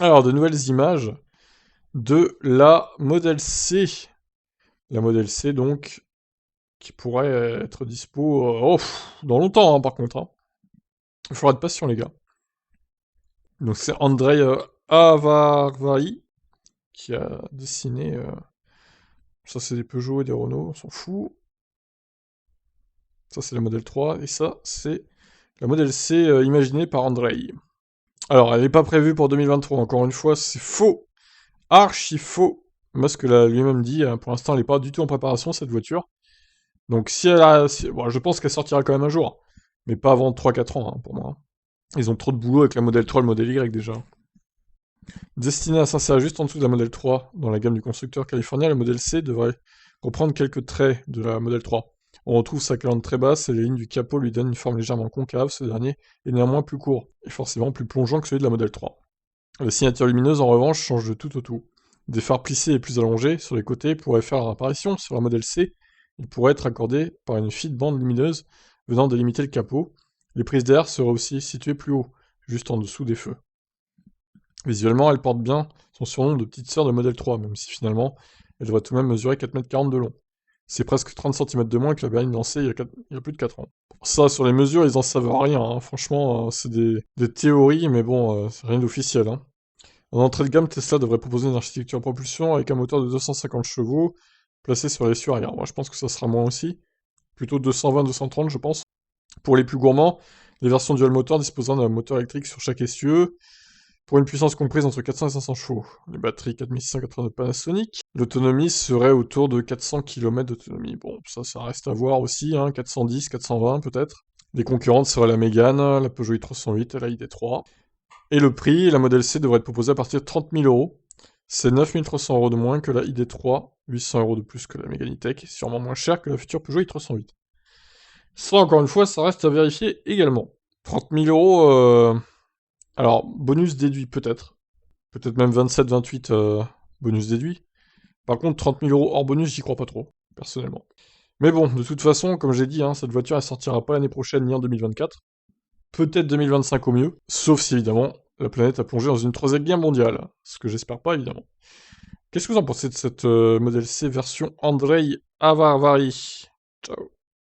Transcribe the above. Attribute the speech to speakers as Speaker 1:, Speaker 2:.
Speaker 1: Alors, de nouvelles images de la Model C. La Model C, donc, qui pourrait être dispo dans longtemps, hein, par contre. Hein. Il faudra être patient, les gars. Donc, c'est Andrei Avarvari qui a dessiné... ça, c'est des Peugeot et des Renault, on s'en fout. Ça, c'est la Model 3. Et ça, c'est la Model C imaginée par Andrei. Alors, elle n'est pas prévue pour 2023, encore une fois, c'est faux. Archi faux. Musk l'a lui-même dit, hein, pour l'instant, elle n'est pas du tout en préparation, cette voiture. Donc, si elle a... bon, je pense qu'elle sortira quand même un jour. Mais pas avant 3-4 ans, hein, pour moi. Ils ont trop de boulot avec la Model 3 et le Model Y, déjà. Destinée à s'insérer juste en dessous de la Model 3 dans la gamme du constructeur californien, la Model C devrait reprendre quelques traits de la Model 3. On retrouve sa calandre très basse et les lignes du capot lui donnent une forme légèrement concave, ce dernier est néanmoins plus court, et forcément plus plongeant que celui de la Model 3. La signature lumineuse, en revanche, change de tout au tout. Des phares plissés et plus allongés sur les côtés pourraient faire leur apparition sur la Model C. Ils pourraient être accordés par une fine bande lumineuse venant délimiter le capot. Les prises d'air seraient aussi situées plus haut, juste en dessous des feux. Visuellement, elle porte bien son surnom de petite sœur de Model 3, même si finalement, elle devrait tout de même mesurer 4,40 m de long. C'est presque 30 cm de moins que la berline lancée il y a plus de 4 ans. Ça, sur les mesures, ils en savent rien, hein. Franchement, c'est des théories, mais bon, c'est rien d'officiel. Hein. En entrée de gamme, Tesla devrait proposer une architecture propulsion avec un moteur de 250 chevaux placé sur l'essieu arrière. Moi, je pense que ça sera moins aussi. Plutôt 220-230, je pense. Pour les plus gourmands, les versions dual moteur disposant d'un moteur électrique sur chaque essieu, pour une puissance comprise entre 400 et 500 chevaux. Les batteries 4680 de Panasonic. L'autonomie serait autour de 400 km d'autonomie. Bon, ça reste à voir aussi, hein, 410, 420 peut-être. Les concurrentes seraient la Mégane, la Peugeot i308 et la ID3. Et le prix, la Model C devrait être proposée à partir de 30 000 euros. C'est 9 300 euros de moins que la ID3, 800 euros de plus que la Mégane E-Tech, et sûrement moins cher que la future Peugeot i308. Ça, encore une fois, ça reste à vérifier également. 30 000 euros, alors, bonus déduit peut-être. Peut-être même 27-28 bonus déduit. Par contre, 30 000 euros hors bonus, j'y crois pas trop, personnellement. Mais bon, de toute façon, comme j'ai dit, hein, cette voiture, elle sortira pas l'année prochaine ni en 2024. Peut-être 2025 au mieux, sauf si évidemment la planète a plongé dans une troisième guerre mondiale, ce que j'espère pas évidemment. Qu'est-ce que vous en pensez de cette Model C version Andrei Avarvari? Ciao.